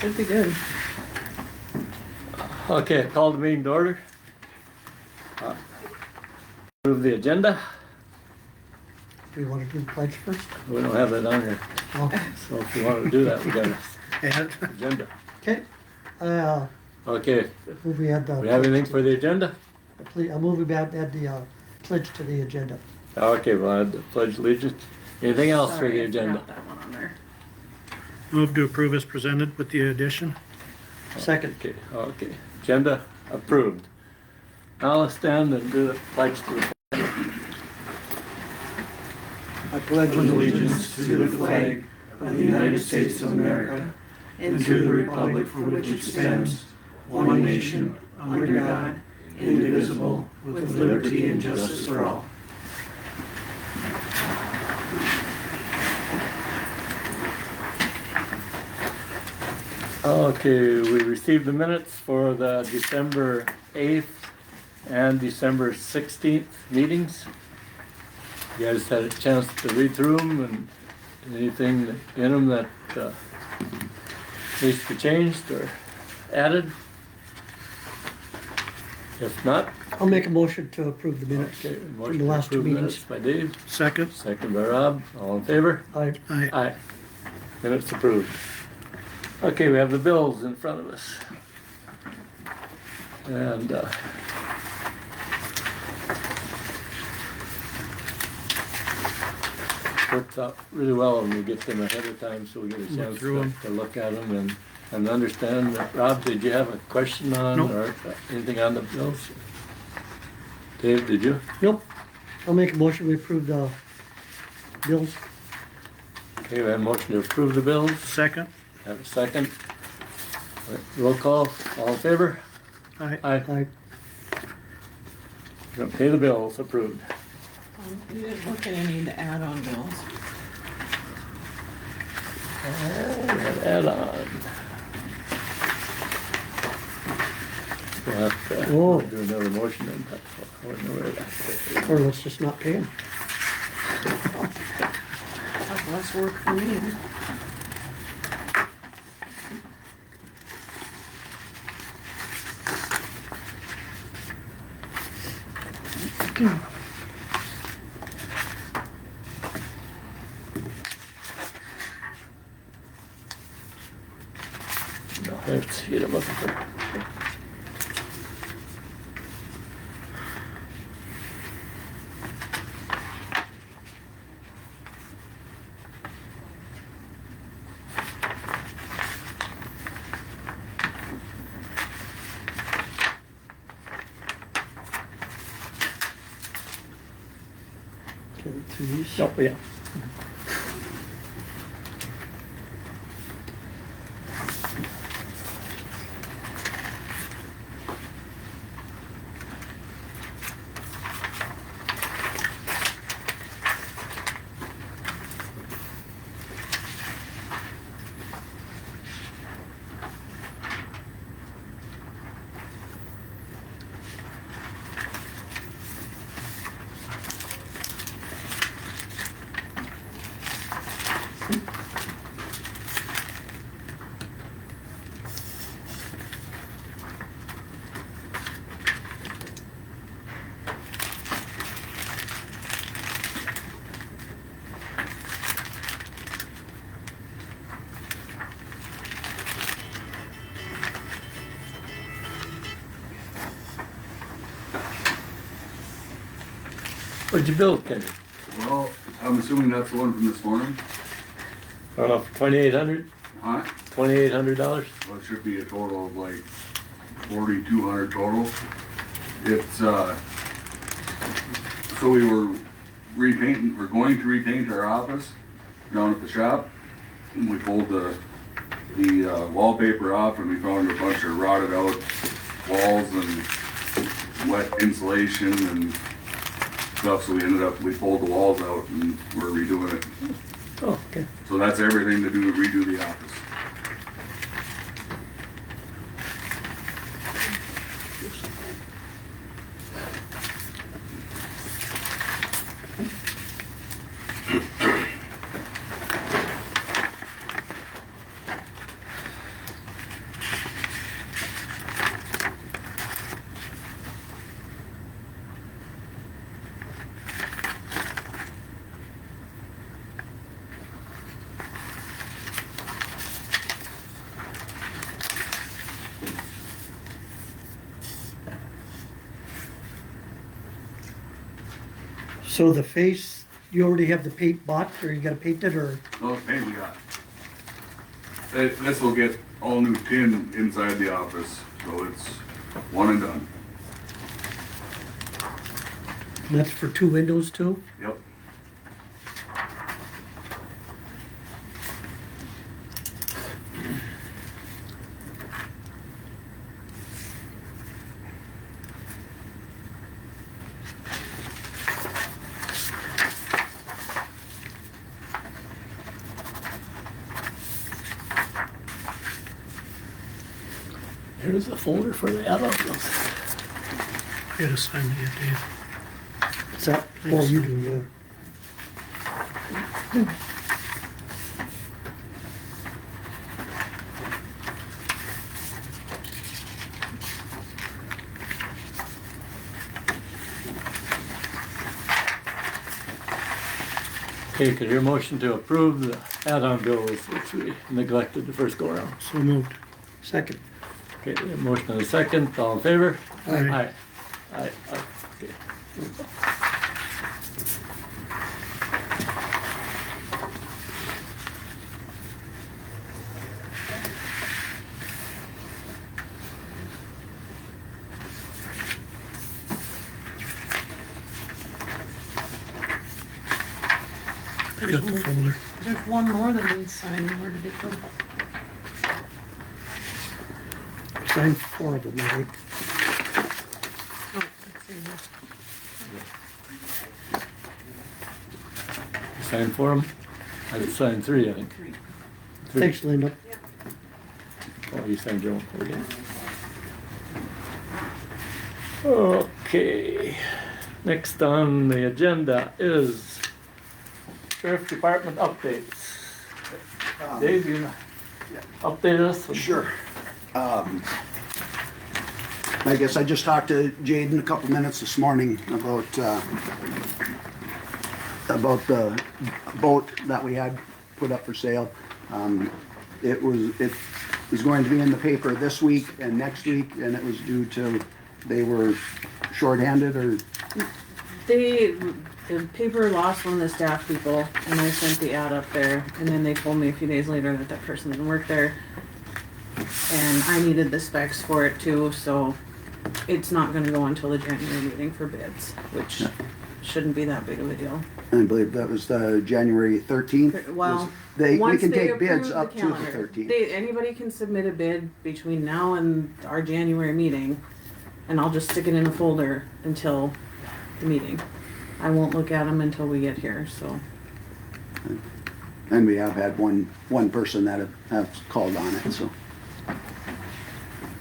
Should be good. Okay, call the meeting to order. Approve the agenda. Do you want to do the pledge first? We don't have that on here, No. so if you want to do that, we got an And, agenda. okay, Okay, move we add the. we have anything for the agenda? Please, I move we add the pledge to the agenda. Okay, well, add the pledge allegiance. Anything else for the Sorry, I agenda? forgot that one on there. Move to approve as presented with the addition. Second. Okay, agenda approved. Now let's stand and do the pledge to the I pledge allegiance to the flag of the United States of America and to the republic for which it stands, one nation, under God, indivisible, with liberty and justice for all. Okay, we received the minutes for the December 8th and December 16th meetings. You guys had a chance to read through them and anything in them that needs to be changed or added? If not, I'll make a motion to approve the minutes okay, from motion the to last two approve minutes meetings. by Dave, Second. second by Rob, all in favor? I, Aye. Aye. Minutes approved. Okay, we have the bills in front of us. And, works out really well when we get them ahead of time, so we get a Look chance through 'em. to look at them and understand. Rob, did you have a question on Nope. or anything on the bills? Dave, did you? nope, I'll make a motion we approve the bills. Okay, we have a motion to approve the bills. Second. Have a second. Roll call, all in favor? Aye. Aye. I, Gonna pay the bills, approved. You didn't look at any to add on bills. Add on. We'll have to Whoa. do another motion then. I don't know where that's at. or let's just not pay them. That's less work for me. No, let's see what I'm looking for. Okay, through these. Oh, yeah. What'd you build, Kenny? Well, I'm assuming that's the one from this morning, I don't know, $2,800? huh? $2,800? Well, it should be a total of like 4,200 total. It's, so we were going to repaint our office down at the shop. And we pulled the wallpaper off and we found a bunch of rotted out walls and wet insulation and stuff, so we pulled the walls out and we're redoing it. Oh, okay. So that's everything to do to redo the office. So the face, you already have the paint bought, or you gotta paint it, or? No, it's paint we got. This will get all new tin inside the office, so it's one and done. That's for 2 windows too? Yep. Here's the folder for the add-on bills. You gotta sign that, Dave. Is that, oh, you do, yeah. Okay, could I hear a motion to approve the add-on bills, which we neglected the first go around? So moved. Second. Okay, a motion and a second, all in favor? Aye. Aye, okay. I got the folder. There's one more that needs signing. Where did it go? Sign 4 of them, I think. Oh, let's see here. Sign for them? I signed 3, I think. Great. 3. Thanks, Linda. Oh, you signed your own, okay. Okay, next on the agenda is Sheriff Department updates. Dave, you update us? Sure. I guess I just talked to Jaden a couple minutes this morning about the boat that we had put up for sale. It was going to be in the paper this week and next week, and it was due to they were shorthanded or The paper lost one of the staff people, and I sent the ad up there, and then they told me a few days later that that person didn't work there. And I needed the specs for it too, so it's not gonna go until the January meeting for bids, which shouldn't be that big of a deal. I believe that was the January 13th. Well, we once can they take bids approve up the to the calendar, 13th. anybody can submit a bid between now and our January meeting, and I'll just stick it in a folder until the meeting. I won't look at them until we get here, so. And we have had one person that have called on it, so.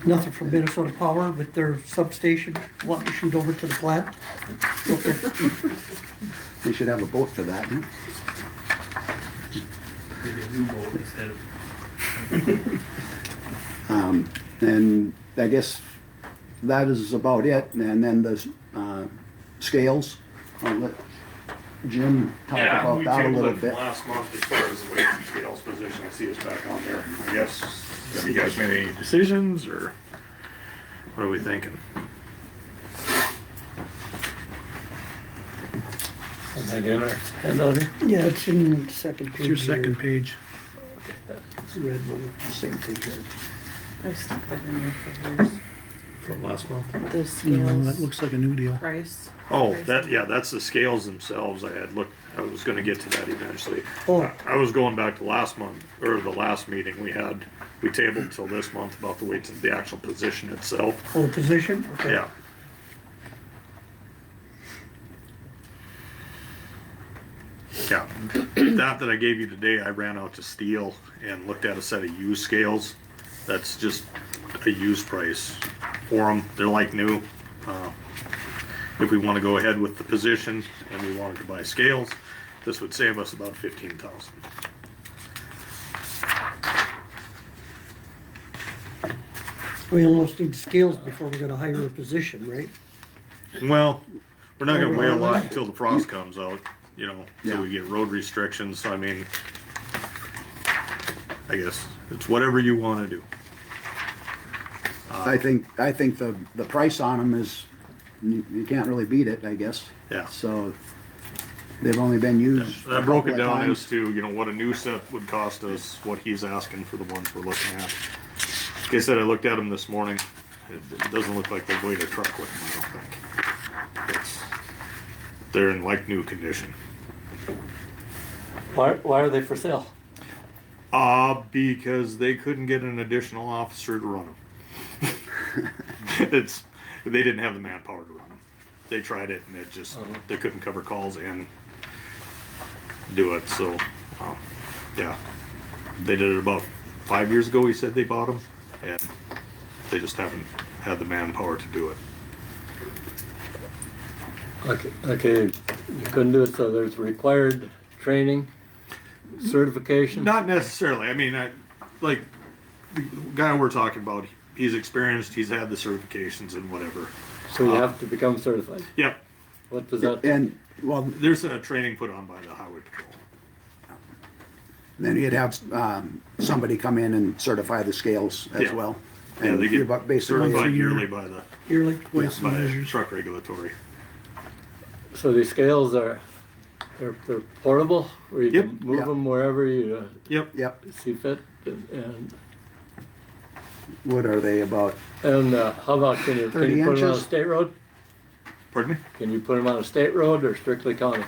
Nothing from Minnesota Power with their substation, wanting to shoot over to the plant. They should have a boat for that, huh? And I guess that is about it. And then the scales, I'll let Jim talk about that a little bit. Last month as far as the weight and scales position, I see us back on there. I guess, have you guys made any decisions or what are we thinking? Am I getting our handout here? Yeah, it's in the second page. It's your here. second page. It's the red one, same thing here. I've stuck that in there for years. From last month? The No, that scales, looks like a new deal. price. Oh, price. that, yeah, that's the scales themselves. I was gonna get to that eventually. Oh, I was going back to last month, or the last meeting we tabled till this month about the weights of the actual position itself. oh, position? Okay. Yeah. Yeah, that I gave you today, I ran out to Steel and looked at a set of used scales. That's just a used price for them. They're like new. If we want to go ahead with the position and we wanted to buy scales, this would save us about $15,000. We almost need scales before we're gonna hire a position, right? Well, we're not gonna wait a lot until the frost comes out, till Yeah. we get road restrictions, so I mean, I guess it's whatever you wanna do. I think the price on them is, you can't really beat it, I guess. Yeah. So, They've only been used. I broke it a couple of down times. as to, you know, what a new set would cost us, what he's asking for the ones we're looking at. Like I said, I looked at them this morning. It doesn't look like they've weighed a truck with them, I don't think. They're in like new condition. Why are they for sale? Because they couldn't get an additional officer to run them. They didn't have the manpower to run them. They tried it and it just, they couldn't cover calls and do it, so, yeah. They did it about 5 years ago, he said they bought them, and they just haven't had the manpower to do it. Okay, you couldn't do it, so there's required training, certification? Not necessarily, I mean, like, the guy we're talking about, he's experienced, he's had the certifications and whatever. So you have to become certified. Yep, What does that? And, well, there's a training put on by the highway patrol. then you'd have, somebody come in and certify the scales as Yeah. well. Yeah, And they you're get basically, certified yearly by the, Yearly weights and by measures. truck regulatory. So these scales are, they're portable, where you Yep. can move Yep. them wherever you Yep, yep, see fit, and what are they about? how about, can you 30 put them on a inches? state road? pardon me? Can you put them on a state road or strictly county?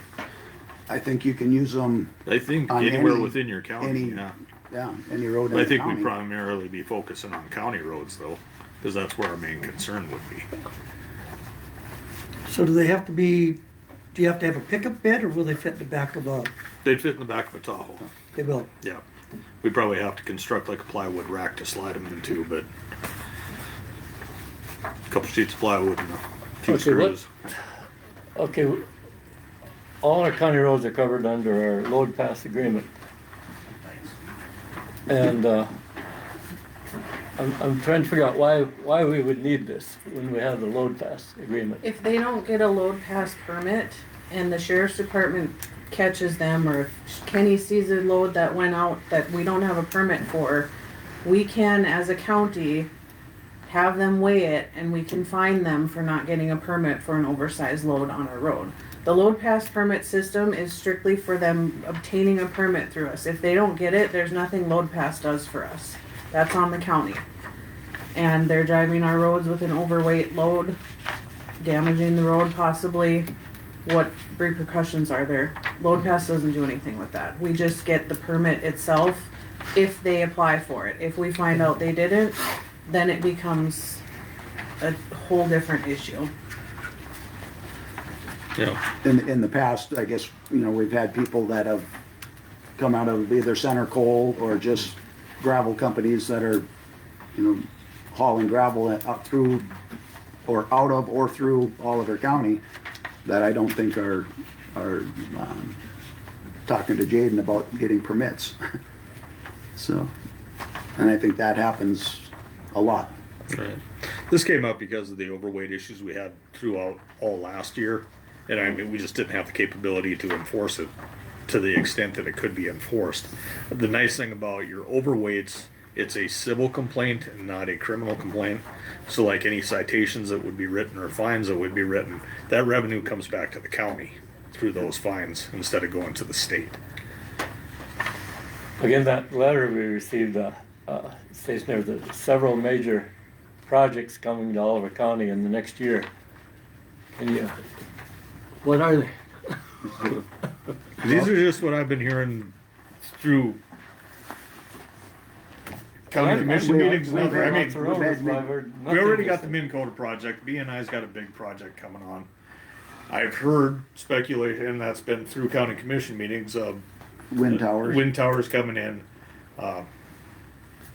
I think you can use them, I think On anywhere any- within your county, yeah. yeah, any road in I the think we'd county. primarily be focusing on county roads though, because that's where our main concern would be. So do they have to be, do you have to have a pickup bed or will they fit in the back of a, They'd fit in the back of a Tahoe, they will? yeah. We'd probably have to construct like a plywood rack to slide them into, but a couple sheets of plywood and a few Okay, what- screws. Okay, all our county roads are covered under our load pass agreement. And, I'm trying to figure out why we would need this when we have the load pass agreement. If they don't get a load pass permit and the sheriff's department catches them, or if Kenny sees a load that went out that we don't have a permit for, we can, as a county, have them weigh it and we can fine them for not getting a permit for an oversized load on our road. The load pass permit system is strictly for them obtaining a permit through us. If they don't get it, there's nothing load pass does for us. That's on the county. And they're driving our roads with an overweight load, damaging the road possibly. What repercussions are there? Load pass doesn't do anything with that. We just get the permit itself if they apply for it. If we find out they didn't, then it becomes a whole different issue. Yeah. In the past, I guess, you know, we've had people that have come out of either center coal or just gravel companies that are, you know, hauling gravel up through or out of or through Oliver County that I don't think are talking to Jaden about getting permits. So, and I think that happens a lot. Right. This came up because of the overweight issues we had throughout all last year. And I mean, we just didn't have the capability to enforce it to the extent that it could be enforced. The nice thing about your overweights, it's a civil complaint and not a criminal complaint. So like any citations that would be written or fines that would be written, that revenue comes back to the county through those fines instead of going to the state. Again, that letter we received, states there that several major projects coming to Oliver County in the next year. Can you, what are they? These are just what I've been hearing through county commission meetings. and other- I mean, we already got the Minn-Kota project. BNI's got a big project coming on. I've heard speculation that's been through county commission meetings of Wind towers. wind towers coming in.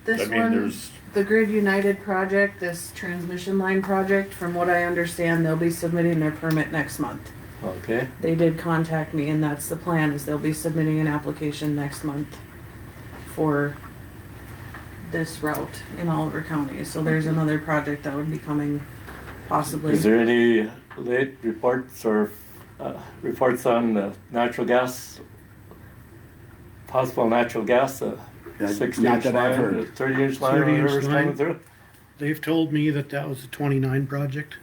This I mean, one, there's- the Grid United project, this transmission line project, from what I understand, they'll be submitting their permit next month. Okay, They did contact me and that's the plan, is they'll be submitting an application next month for this route in Oliver County. So there's another project that would be coming possibly. is there any late reports or, reports on the natural gas, possible natural gas, Not 60-inch that I've line, heard. 30-inch line, 30-inch whatever's line. coming through? They've told me that that was a 29 project.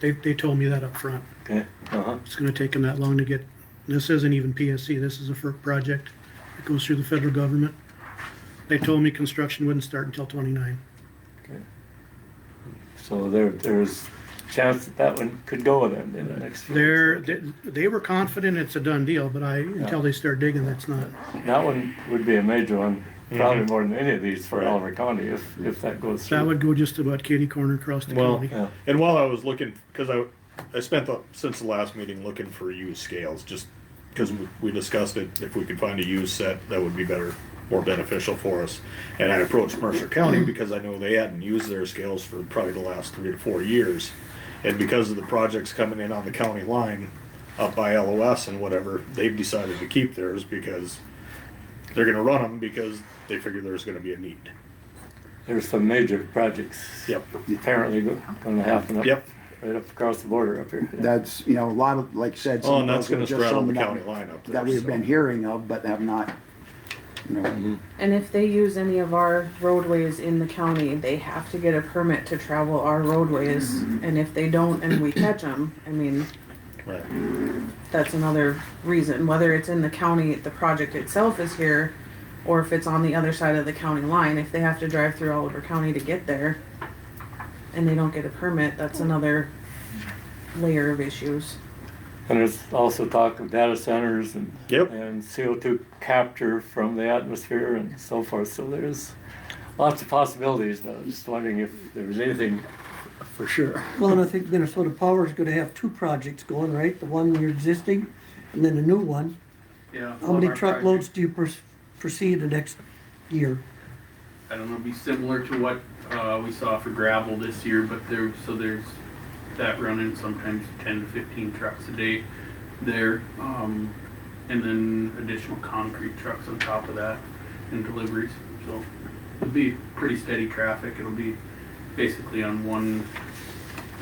They told me that up front. Okay, uh-huh, It's gonna take them that long to get This isn't even PSC, this is a FERC project that goes through the federal government. They told me construction wouldn't start until 29. So there's chance that one could go then in the next few weeks. They were confident it's a done deal, but until they start digging, that's not. That one would be a major one, probably more than any of these for Oliver County if that goes through. That would go just about kitty corner across the Well, county. Yeah. And while I was looking, because I spent since the last meeting looking for used scales, just because we discussed it, if we could find a used set, that would be better, more beneficial for us. And I approached Mercer County because I know they hadn't used their scales for probably the last 3 to 4 years. And because of the projects coming in on the county line up by LOS and whatever, they've decided to keep theirs because they're gonna run them because they figure there's gonna be a need. There's some major projects Yep. apparently gonna happen up, Yep. right up across the border up here. Yeah. That's, a lot of, like I said. Oh, some and of that's those are gonna just straddle some the that- county line up there. That we've so. been hearing of, but have not, And if they use any of our roadways in the county, they have to get a permit to travel our roadways. And if they don't and we catch them, I mean, Right. that's another reason, whether it's in the county, the project itself is here, or if it's on the other side of the county line, if they have to drive through Oliver County to get there and they don't get a permit, that's another layer of issues. And there's also talk of data centers and Yep. and CO2 capture from the atmosphere and so forth. So there's lots of possibilities. But I'm just wondering if there was anything for sure. Well, and I think Minnesota Power is gonna have 2 projects going, right? The one you're existing and then a new one. Yeah. How many truckloads do you foresee the next year? I don't know, it'd be similar to what we saw for gravel this year, but there's that running sometimes 10 to 15 trucks a day there. And then additional concrete trucks on top of that and deliveries. So it'll be pretty steady traffic. It'll be basically on one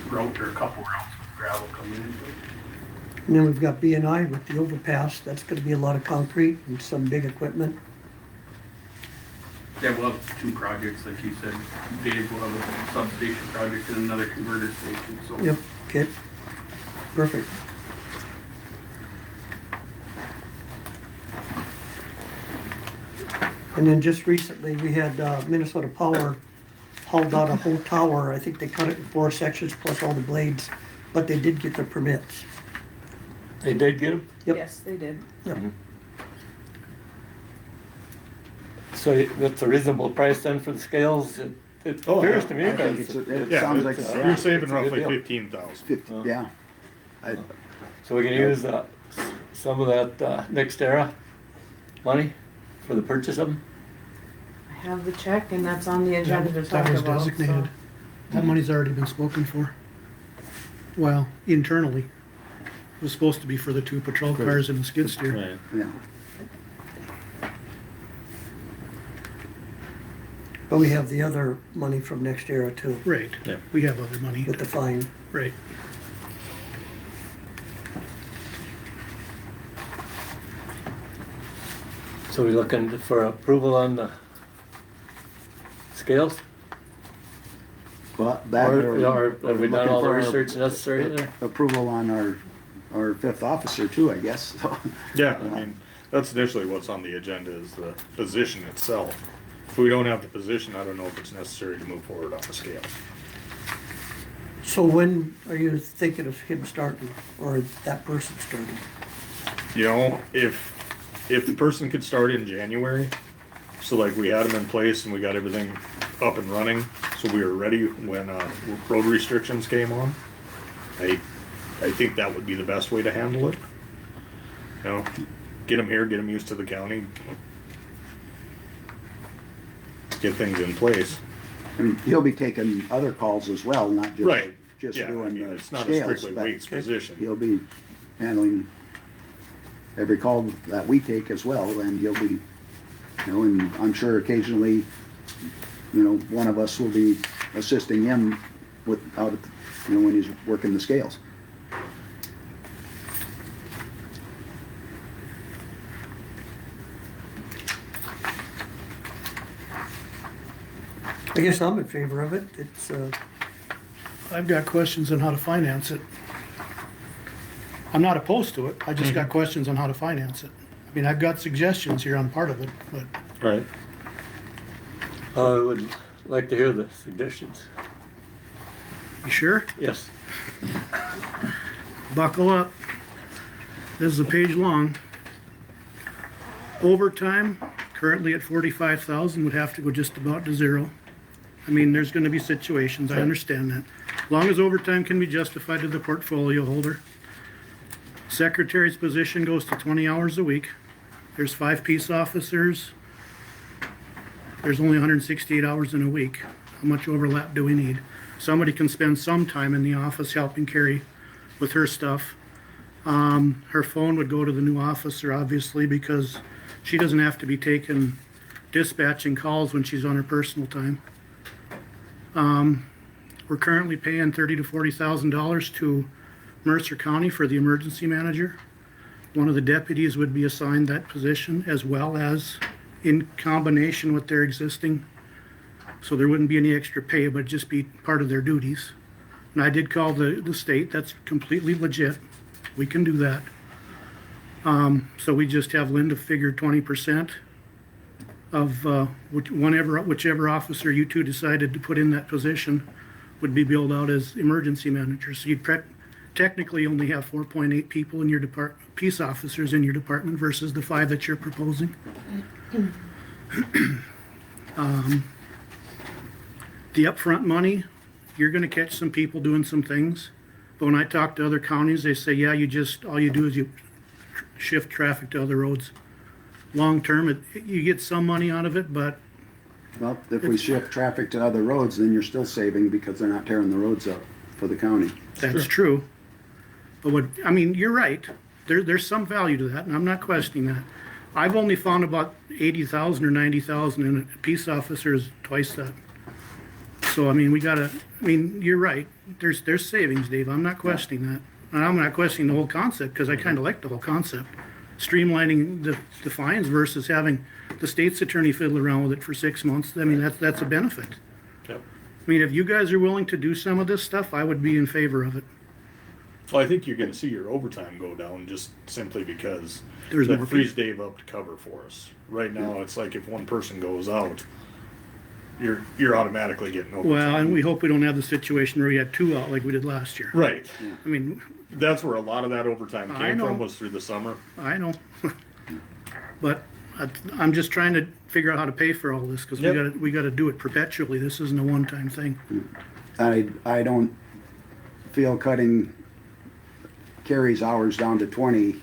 route or a couple routes with gravel coming in. And then we've got B&I with the overpass. That's gonna be a lot of concrete and some big equipment. Yeah, we'll have 2 projects, like you said. Dave will have a substation project and another converter station, so. Yep, okay. Perfect. And then just recently, we had Minnesota Power hauled out a whole tower. I think they cut it in 4 sections plus all the blades, but they did get their permits. They did get them. Yep. Yes, they did. Yep. So that's a reasonable price then for the scales. It Oh, appears yeah. to me I think that it Yeah, sounds like, it's- yeah, you're saving it's a good roughly deal. 15,000. yeah. so we can use some of that NextEra money for the purchase of them. I have the check and that's on the agenda to talk That was about. designated. So. That money's already been spoken for. Well, internally. It was supposed to be for the 2 patrol cars and the skid steer. Right. Yeah. But we have the other money from NextEra too, Right. Yeah. We have other money. with the fine. Right. So we're looking for approval on the scales? Well, that Or have we done all the looking for research necessary there? approval on our 5th officer too, I guess, so. Yeah, I mean, that's initially what's on the agenda is the position itself. If we don't have the position, I don't know if it's necessary to move forward on the scale. So when are you thinking of him starting, or that person starting? You know, if the person could start in January, so like we had them in place and we got everything up and running, so we were ready when road restrictions came on, I think that would be the best way to handle it. You know, get them here, get them used to the county, get things in place. I mean, he'll be taking other calls as well, not just, Right. just Yeah, I doing mean, the it's not a scales, strictly but weights position. he'll be handling every call that we take as well, and he'll be, and I'm sure occasionally, one of us will be assisting him when he's working the scales. I guess I'm in favor of it. It's, I've got questions on how to finance it. I'm not opposed to it, I just got questions on how to finance it. I mean, I've got suggestions here on part of it, but Right. I would like to hear the suggestions. you sure? Yes. Buckle up. This is a page long. Overtime, currently at 45,000, would have to go just about to zero. I mean, there's gonna be situations, I understand that. As long as overtime can be justified to the portfolio holder. Secretary's position goes to 20 hours a week. There's 5 peace officers. There's only 168 hours in a week. How much overlap do we need? Somebody can spend some time in the office helping Carrie with her stuff. Her phone would go to the new officer, obviously, because she doesn't have to be dispatching calls when she's on her personal time. We're currently paying $30,000 to $40,000 to Mercer County for the emergency manager. One of the deputies would be assigned that position, as well as in combination with their existing. So there wouldn't be any extra pay, but just be part of their duties. And I did call the state, that's completely legit. We can do that. So we just have Linda figure 20% of whichever officer you two decided to put in that position would be billed out as emergency manager. So you'd technically only have 4.8 people in your department, peace officers in your department versus the 5 that you're proposing. The upfront money, you're gonna catch some people doing some things. But when I talk to other counties, they say, yeah, all you do is you shift traffic to other roads. Long term, you get some money out of it, but Well, if we shift traffic to other roads, then you're still saving because they're not tearing the roads up for the county. that's true. But you're right. There's some value to that, and I'm not questioning that. I've only found about 80,000 or 90,000, and a peace officer is twice that. So, you're right. There's savings, Dave. I'm not questioning that. And I'm not questioning the whole concept, because I kind of like the whole concept. Streamlining the fines versus having the state's attorney fiddle around with it for 6 months. That's a benefit. Yep. If you guys are willing to do some of this stuff, I would be in favor of it. Well, I think you're gonna see your overtime go down just simply because There's that more frees Dave up to cover for us. Right now, it's like if one person goes out, you're automatically getting overtime. Well, and we hope we don't have the situation where we had 2 out like we did last year. Right. That's where a lot of that overtime I came know. from, was through the summer. I know. But I'm just trying to figure out how to pay for all this, because Yep. we gotta do it perpetually. This isn't a one-time thing. I don't feel cutting Carrie's hours down to 20.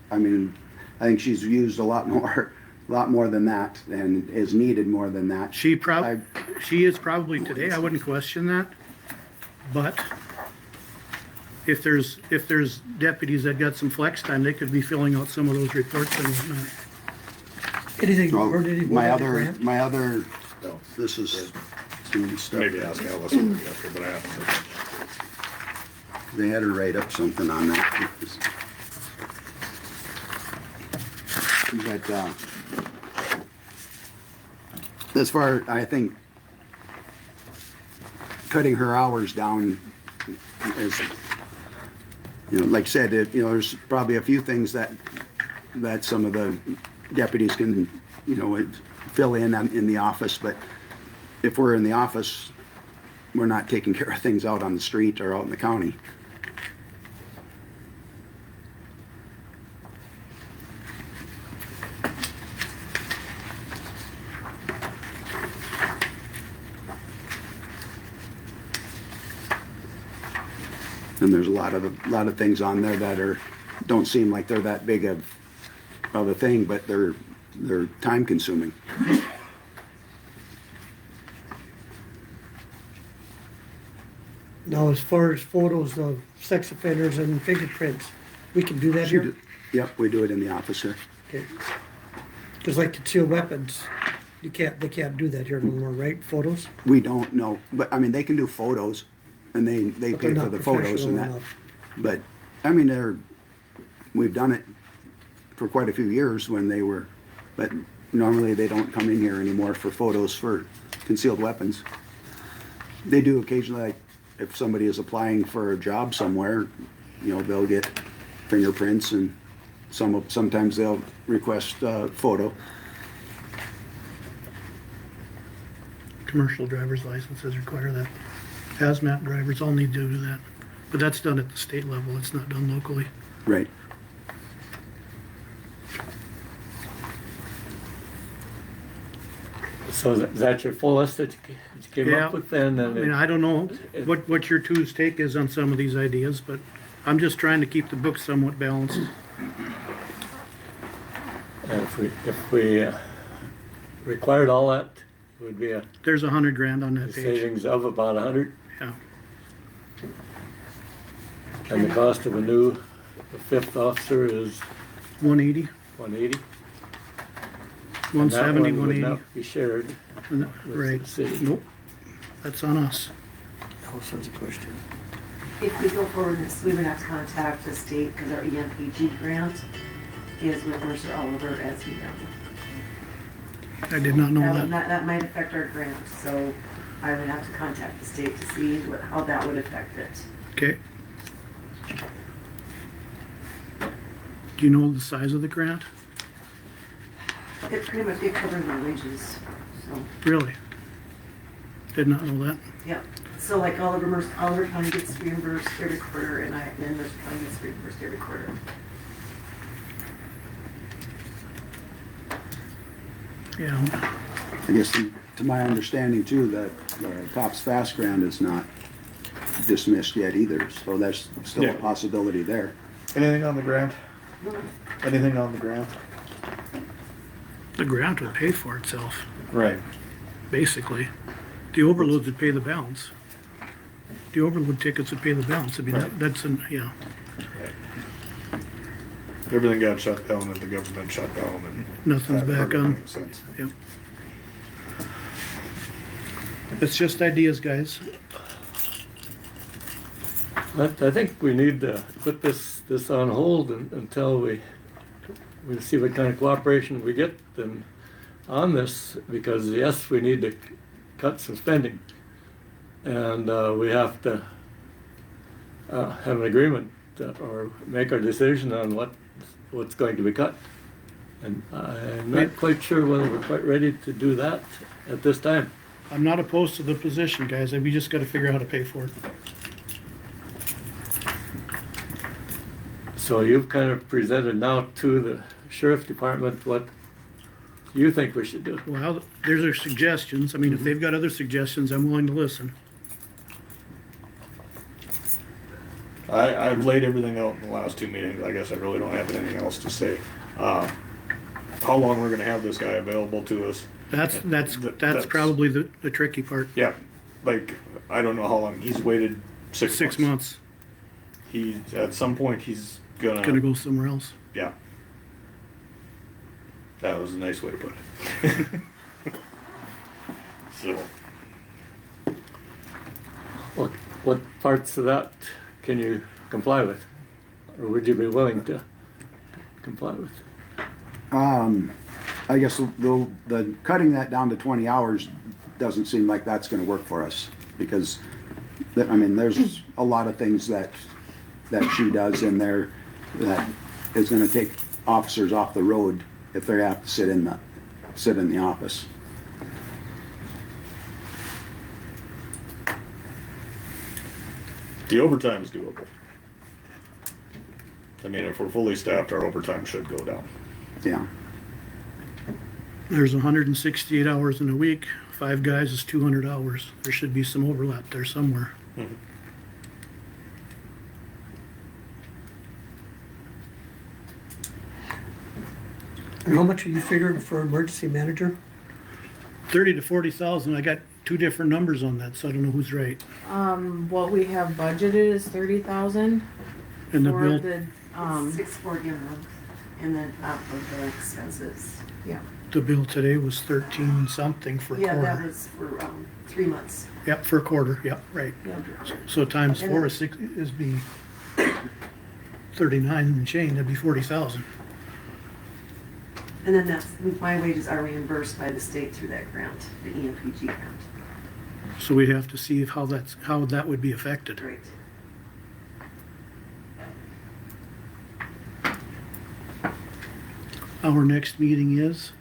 I think she's used a lot more than that, and is needed more than that. She is probably today, I wouldn't question that. But if there's deputies that got some flex time, they could be filling out some of those reports and whatnot. Anything, Well, or did he my vote on the other, grant? my other, this is some stuff. Maybe ask Alice over after, but I haven't. They had her write up something on that. But, as far, I think, cutting her hours down is, like I said, there's probably a few things that some of the deputies can, fill in the office, but if we're in the office, we're not taking care of things out on the street or out in the county. And there's a lot of things on there that don't seem like they're that big of a thing, but they're time consuming. Now, as far as photos of sex offenders and fingerprints, we can do that here? Yep, we do it in the office here. Okay. Because like concealed weapons, they can't do that here no more, right? Photos? We don't know, but they can do photos, and they But pay they're for not the photos and that. professional But we've done it for quite a few years when they were, but normally they don't come in here anymore for photos for concealed weapons. They do occasionally, like if somebody is applying for a job somewhere, they'll get fingerprints and sometimes they'll request photo. Commercial driver's licenses require that. Hazmat drivers all need to do that. But that's done at the state level, it's not done locally. Right. So is that your full list that you came Yeah. up with then? I mean, I don't know what your two's take is on some of these ideas, but I'm just trying to keep the book somewhat balanced. And if we required all that, it would be a There's $100,000 on that page. savings of about 100. Yeah. And the cost of a new fifth officer is 180, 180. And that 170, one would 180. not be shared with Right. the city. Nope. That's on us. That was a question. If we go forward, we would have to contact the state because our EMPG grant is with Mercer Oliver as we know. I did not know that. That might affect our grant, so I would have to contact the state to see how that would affect it. Okay. Do you know the size of the grant? It pretty much, it covers my wages, so, Really? Did not know that. yeah. So like Oliver County gets reimbursed every quarter and Mercer County gets reimbursed every quarter. Yeah. I guess to my understanding too, that Cops Fast grant is not dismissed yet either, so there's still Yeah. a possibility there. Anything on the grant? Anything on the grant? The grant would pay for itself, Right. basically. The overloads would pay the balance. The overload tickets would pay the balance. I mean, Right. that's an, yeah. Everything got shut down and the government shut down and. Nothing's that back hardly on. makes sense. Yep. It's just ideas, guys. I think we need to put this on hold until we see what kind of cooperation we get then on this, because yes, we need to cut some spending. And we have to have an agreement or make our decision on what's going to be cut. And I'm not quite sure whether we're quite ready to do that at this time. I'm not opposed to the position, guys. We just gotta figure out how to pay for it. So you've kind of presented now to the sheriff department what you think we should do. Well, there's our suggestions. I mean, if they've got other suggestions, I'm willing to listen. I've laid everything out in the last two meetings. I guess I really don't have anything else to say. How long we're gonna have this guy available to us? That's probably the tricky part. Yeah, like, I don't know how long. He's waited 6 months. 6 months. At some point, he's gonna. Gonna go somewhere else. Yeah. That was a nice way to put it. So, What parts of that can you comply with? Or would you be willing to comply with? I guess the cutting that down to 20 hours doesn't seem like that's gonna work for us, because, I mean, there's a lot of things that she does in there that is gonna take officers off the road if they have to sit in the office. the overtime's doable. I mean, if we're fully staffed, our overtime should go down. Yeah, There's 168 hours in a week. 5 guys is 200 hours. There should be some overlap there somewhere. And how much are you figuring for emergency manager? 30 to 40,000. I got 2 different numbers on that, so I don't know who's right. What we have budgeted is 30,000 And the for bill, the, 640 a month and then out of the expenses. yeah. the bill today was 13 something for a Yeah, that quarter. was for 3 months. Yep, for a quarter. Yep, right. Yeah. So times And 4 then- is 6 is be 39 and change. That'd be 40,000. And then my wages are reimbursed by the state through that grant, the EMPG grant. So we'd have to see how that would be affected. Right. Our next meeting is,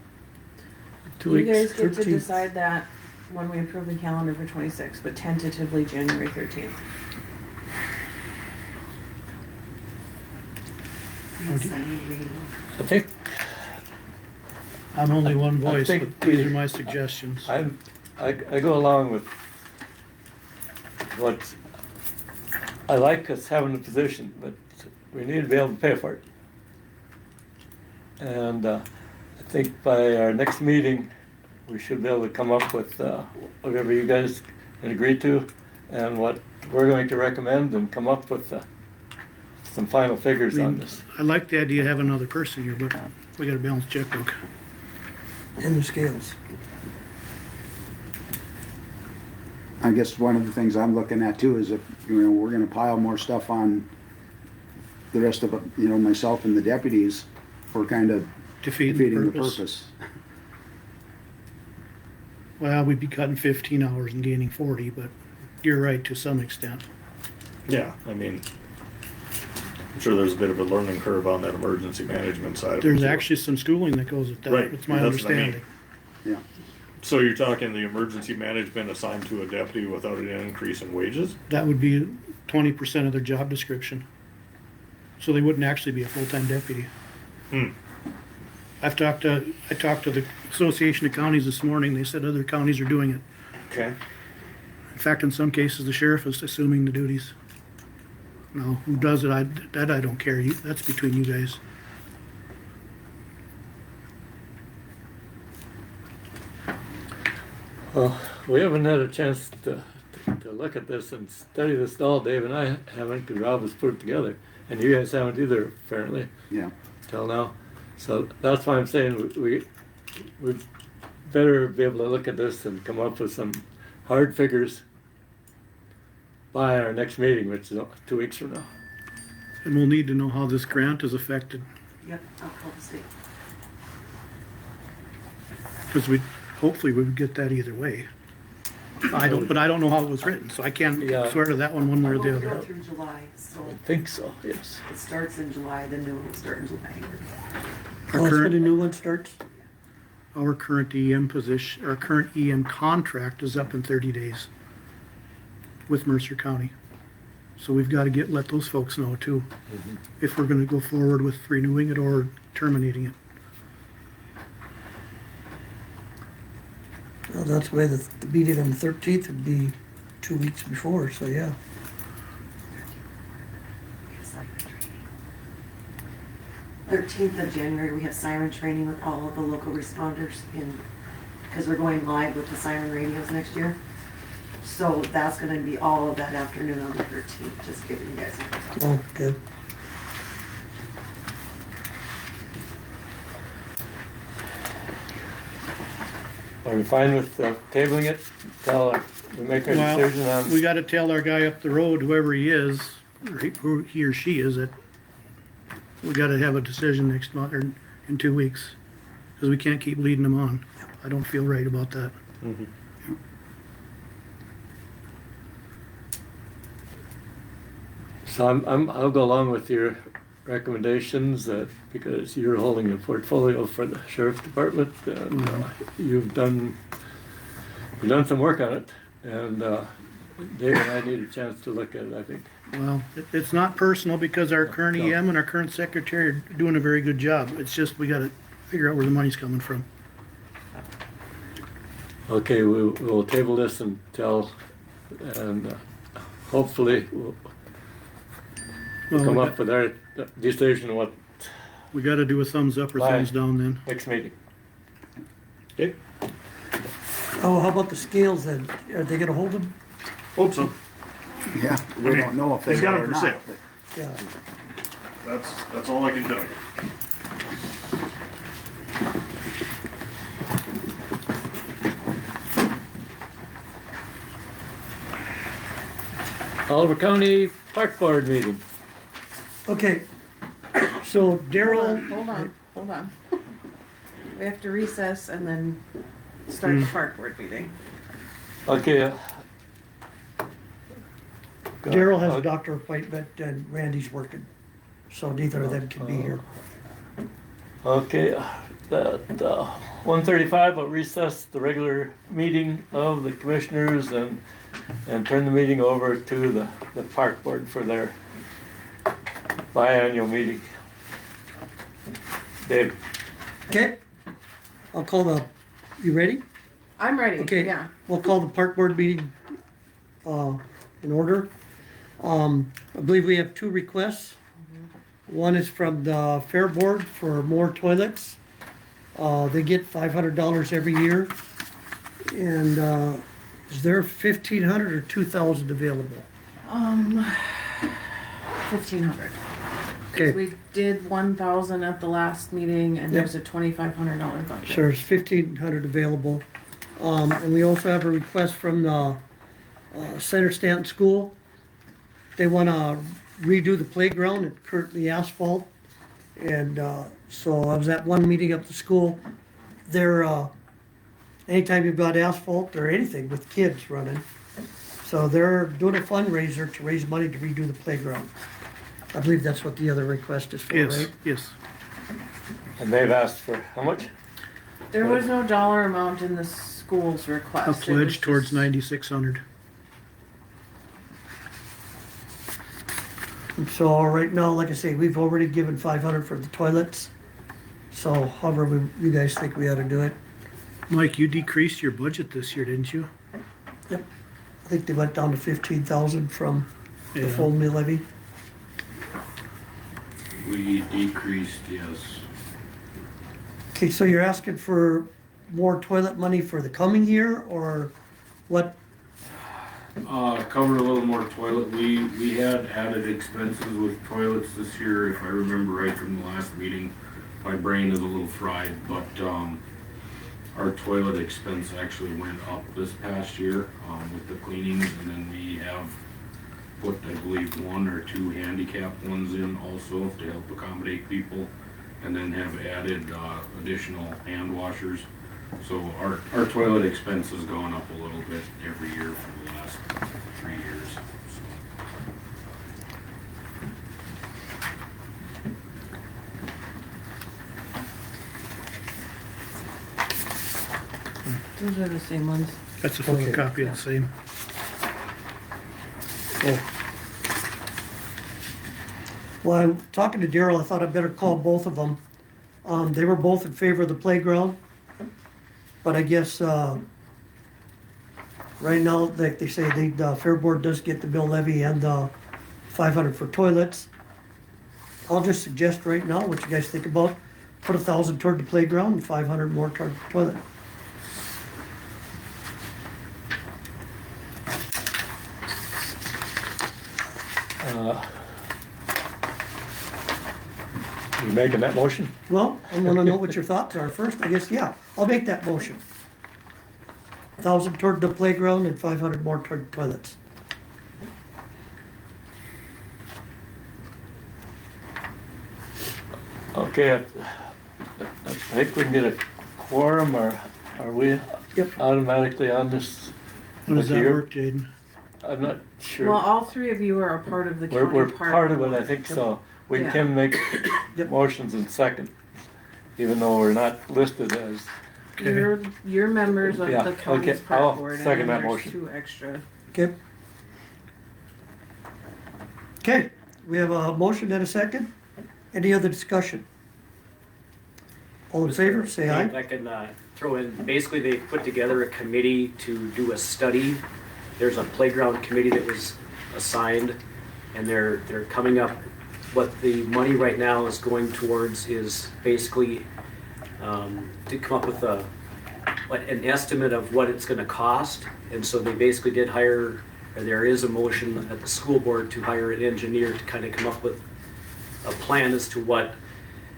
2 You weeks. guys get to 13th. decide that when we approve the calendar for 26, but tentatively January 13th. Yes, I need reading. I think I'm only one I voice, think but these we- are my suggestions. I go along with what, I like us having the position, but we need to be able to pay for it. And I think by our next meeting, we should be able to come up with whatever you guys can agree to and what we're going to recommend and come up with some final figures on this. I like the idea of having another person here, but we got a balanced checkbook. And the scales. I guess one of the things I'm looking at too is if, we're gonna pile more stuff on the rest of, myself and the deputies, we're kind of Defeating defeating the the purpose. purpose. Well, we'd be cutting 15 hours and gaining 40, but you're right to some extent. Yeah, I mean, I'm sure there's a bit of a learning curve on that emergency management side. of it, There's too. actually some schooling that goes with that. Right, It's my that's what I mean. understanding. Yeah, So you're talking the emergency management assigned to a deputy without an increase in wages? That would be 20% of their job description. So they wouldn't actually be a full-time deputy. Hmm. I talked to the Association of Counties this morning. They said other counties are doing it. Okay. In fact, in some cases, the sheriff is assuming the duties. Now, who does it, I don't care. That's between you guys. Well, we haven't had a chance to look at this and study this at all. Dave and I haven't, because Rob has put it together. And you guys haven't either, apparently, yeah. till now. So that's why I'm saying we better be able to look at this and come up with some hard figures by our next meeting, which is 2 weeks from now. And we'll need to know how this grant is affected, Yep, I'll call the state. because hopefully we would get that either way. But I don't know how it was written, so I can't Yeah. swear to that one way or the We'll go other. through July, so I think so, yes. it starts in July, the new one will start in July. Our Oh, so the current, new one starts? our current EM position, our current EM contract is up in 30 days with Mercer County. So we've got to let those folks know too, if we're gonna go forward with renewing it or terminating it. Well, that's why the meeting on the 13th would be 2 weeks before, so yeah. We have siren training. 13th of January, we have siren training with all of the local responders because we're going live with the siren radios next year. So that's gonna be all of that afternoon on the 13th, just giving you guys. Oh, good. Are we fine with tabling it? We make our Well, decision on. we gotta tell our guy up the road, whoever he is, or who he or she is, that we gotta have a decision next month or in 2 weeks. Cause we can't keep leading them on. I don't feel right about that. So I'll go along with your recommendations, because you're holding the portfolio for the sheriff's department, and you've done some work on it, and Dave and I need a chance to look at it, I think. Well, it's not personal because our current No. EM and our current secretary are doing a very good job. It's just we gotta figure out where the money's coming from. Okay, we'll table this until, and hopefully we'll Well, come we up with our decision what we gotta do a thumbs up or Bye. thumbs down then. next meeting. Okay. Oh, how about the scales then? Are they gonna hold them? Hope so. Yeah, we don't know if they He's got will or them for not. sale. but- Yeah. That's all I can tell you. Oliver County Park Board meeting. Okay, so Hold Daryl, on. We have to recess and then start the park board meeting. Okay. Daryl has a doctor appointment and Randy's working, so neither of them can be here. Okay, that, 1:35, I'll recess the regular meeting of the commissioners and turn the meeting over to the park board for their biannual meeting. Dave? Okay, I'll call you ready? I'm ready, Okay. yeah. We'll call the park board meeting, in order. I believe we have two requests. One is from the Fair Board for more toilets. They get $500 every year. And, is there 1,500 or 2,000 available? 1,500. Okay. We did 1,000 at the last meeting, and Yep. there's a $2,500 budget. So there's 1,500 available. And we also have a request from the Center Stanton School. They wanna redo the playground, it's currently asphalt. And so I was at one meeting up at the school. They're, anytime you've got asphalt or anything with kids running, so they're doing a fundraiser to raise money to redo the playground. I believe that's what the other request is for, Yes, right? yes. And they've asked for how much? There was no dollar amount in the school's request. A It was pledge towards just- 9,600. And so right now, like I say, we've already given 500 for the toilets. So however you guys think we ought to do it. Mike, you decreased your budget this year, didn't you? Yep. I think they went down to 15,000 from the Yeah. full mill levy. We decreased, yes. Okay, so you're asking for more toilet money for the coming year or what? Cover a little more toilet. We had added expenses with toilets this year, if I remember right from the last meeting. My brain is a little fried, but, our toilet expense actually went up this past year, with the cleanings, and then we have put, I believe, 1 or 2 handicap ones in also to help accommodate people, and then have added, additional hand washers. So our toilet expense has gone up a little bit every year for the last 3 years. So. Those are the same ones. That's a Okay. photocopy of the same. Oh. Well, I'm talking to Daryl, I thought I'd better call both of them. They were both in favor of the playground. But I guess, right now, like they say, the Fair Board does get the mill levy and 500 for toilets. I'll just suggest right now, what you guys think about, put 1,000 toward the playground and 500 more toward the toilet. You making that motion? Well, I wanna know what your thoughts are first, I guess, yeah, I'll make that motion. 1,000 toward the playground and 500 more toward the toilets. Okay, I think we can get a quorum, or are we Yep. automatically on this? How does with that you? work, Jaden? I'm not Well, sure. all three of you are a part of the We're county park. part of it, I board. think so. We Yeah. can make Yep. motions in second, even though we're not listed as. You're members of Yeah, the county's okay, park I'll board, and second then that there's motion. 2 extra. Okay. Okay, we have a motion and a second. Any other discussion? All in favor, say aye. If I can throw in, basically they put together a committee to do a study. There's a playground committee that was assigned, and they're coming up, what the money right now is going towards is basically to come up with an estimate of what it's gonna cost. And so they basically did hire, or there is a motion at the school board to hire an engineer to kind of come up with a plan as to what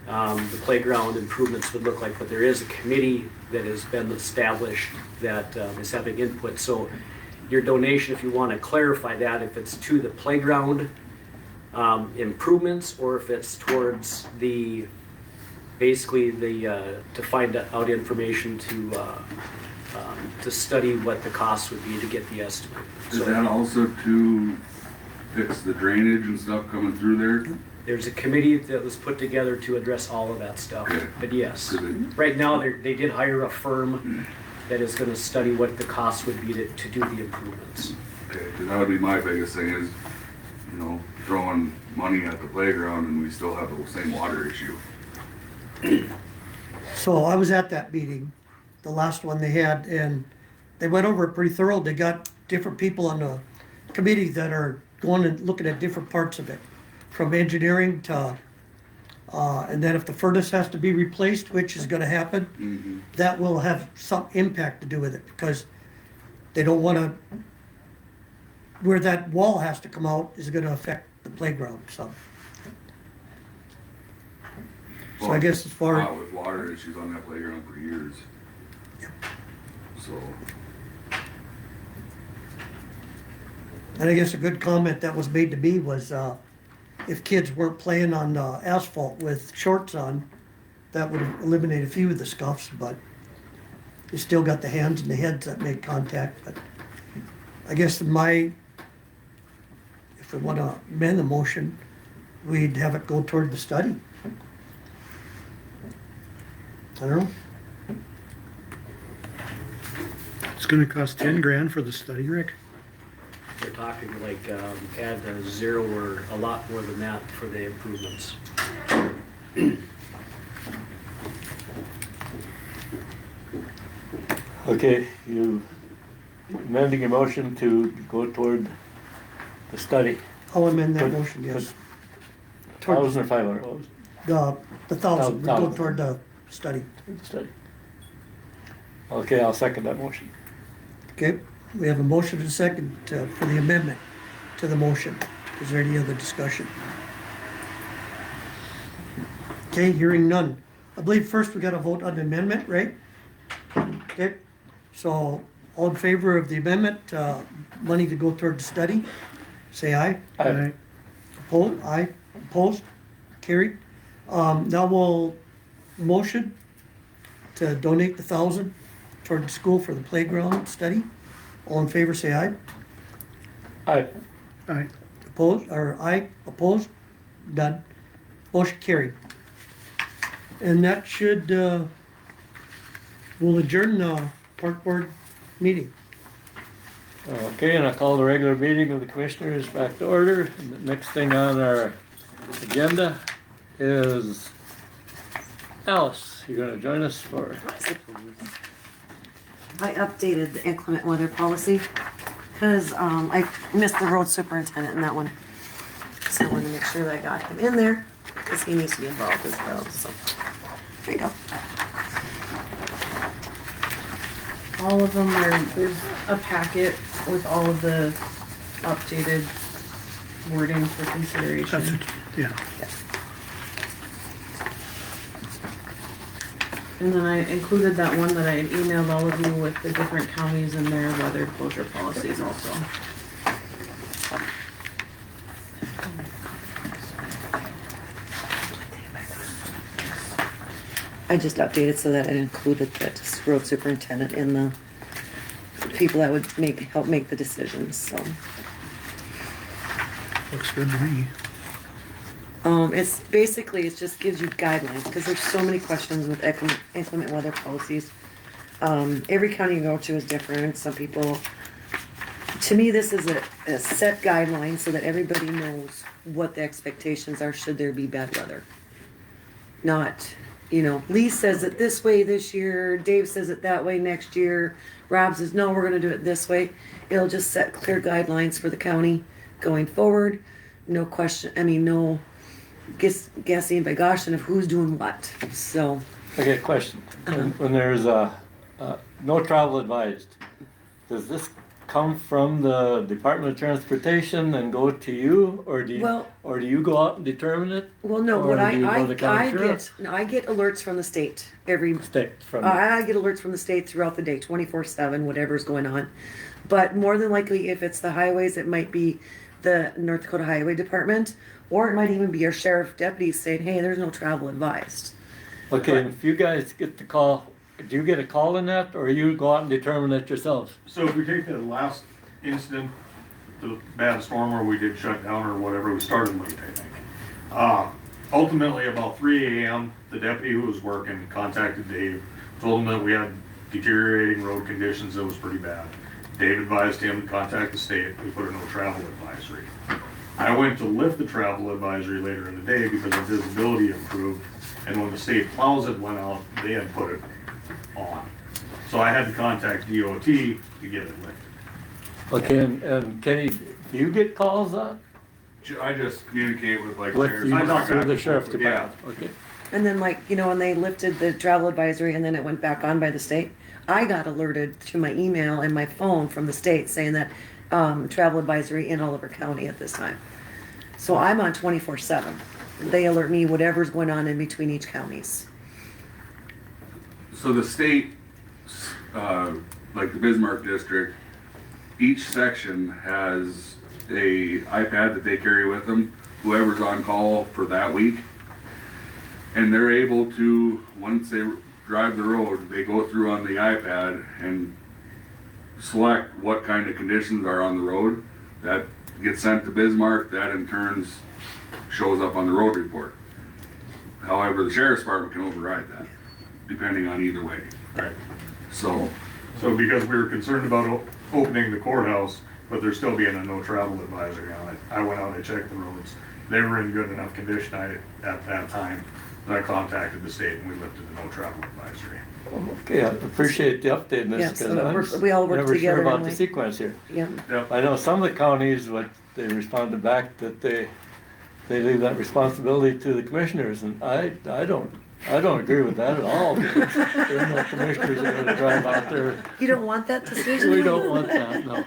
the playground improvements would look like. But there is a committee that has been established that is having input. So your donation, if you want to clarify that, if it's to the playground improvements, or if it's towards the, basically to find out information to study what the cost would be to get the estimate. Is So- that also to fix the drainage and stuff coming through there? There's a committee that was put together to address all of that stuff, Okay. but yes. Good. Right now, they did hire a firm that is gonna study what the cost would be to do the improvements. Okay, 'cause that would be my biggest thing is, you know, throwing money at the playground and we still have the same water issue. So I was at that meeting, the last one they had, and they went over it pretty thorough. They got different people on the committee that are going and looking at different parts of it, from engineering to, and then if the furnace has to be replaced, which is gonna happen, that will have some impact to do with it, because they don't wanna, where that wall has to come out is gonna affect the playground, so. So I guess as far as. With water issues on that playground for years. So, And I guess a good comment that was made to me was, if kids weren't playing on asphalt with shorts on, that would eliminate a few of the scuffs, but you still got the hands and the heads that make contact, but I guess if we wanna amend the motion, we'd have it go toward the study. I don't know. It's gonna cost 10 grand for the study, Rick. They're talking like, add a zero or a lot more than that for the improvements. Okay, you amending your motion to go toward the study. I'll amend that motion, yes. Toward 1,000 or 500? What was it? the 1,000, we go 1,000. toward the study. Toward the study. Okay, I'll second that motion. Okay, we have a motion and a second for the amendment to the motion. Is there any other discussion? Okay, hearing none. I believe first we gotta vote on the amendment, right? Okay, so all in favor of the amendment, money to go toward the study, say aye. Aye. Opposed, aye, opposed, carried. Now we'll motion to donate the 1,000 toward the school for the playground study. All in favor, say aye. Aye. Aye. Opposed, or aye, opposed, done. Motion carried. And that should, we'll adjourn the park board meeting. Okay, and I call the regular meeting of the commissioners back to order. And the next thing on our agenda is Alice. You're gonna join us for, I updated the inclement weather policy, cause, I missed the road superintendent in that one. So I wanted to make sure that I got him in there, cause he needs to be involved as well, so. There you go. All of them are, there's a packet with all of the updated wording for That's consideration. it, yeah. And then I included that one that I had emailed all of you with the different counties and their weather closure policies also. I just updated so that it included that road superintendent in the people that would help make the decisions, so. Looks good to me. It's basically, it just gives you guidelines, because there's so many questions with inclement weather policies. Every county you go to is different, some people, to me, this is a set guideline so that everybody knows what the expectations are should there be bad weather. Not, Lee says it this way this year, Dave says it that way next year, Rob says, no, we're gonna do it this way. It'll just set clear guidelines for the county going forward. No question, no guessing by goshing of who's doing what, so. okay, question. When there's no travel advised, does this come from the Department of Transportation and go to you, or do you go out and determine it? Well, no, Or what do you go to the county sheriff? I get alerts from the state every, State from, I get alerts from the state throughout the day, 24/7, whatever's going on. But more than likely, if it's the highways, it might be the North Dakota Highway Department, or it might even be our sheriff deputies saying, hey, there's no travel advised. okay, if you guys get the call, do you get a call in that, or you go out and determine it yourselves? So if we take the last incident, the bad storm where we did shut down or whatever, we started late, I think. Ultimately, about 3 a.m., the deputy who was working contacted Dave, told him that we had deteriorating road conditions, it was pretty bad. Dave advised him to contact the state, we put a no travel advisory. I went to lift the travel advisory later in the day because the visibility improved, and when the state plows it went out, they had put it on. So I had to contact DOT to get it lifted. Okay, and Kenny, do you get calls on? I just communicate with like With sheriff's. the, I talk through back the and sheriff's forth, yeah. department? Okay. And then like, you know, when they lifted the travel advisory and then it went back on by the state, I got alerted to my email and my phone from the state saying that travel advisory in Oliver County at this time. So I'm on 24/7. They alert me whatever's going on in between each counties. So the state, like the Bismarck district, each section has a iPad that they carry with them, whoever's on call for that week. And they're able to, once they drive the road, they go through on the iPad and select what kind of conditions are on the road. That gets sent to Bismarck, that in turn shows up on the road report. However, the sheriff's department can override that, depending on either way. Right. So, Because we were concerned about opening the courthouse, but there still being a no travel advisory on it, I went out and checked the roads. They were in good enough condition at that time that I contacted the state and we lifted the no travel advisory. Okay, I appreciate the update in Yeah, this, so because I'm we all work never together sure about and the we- sequence here. Yeah. I know some of the counties, what they responded back, that they leave that responsibility to the commissioners, and I don't agree with that at all. Because there are no commissioners that are gonna drive out there. You don't want that decision? We don't want that, no.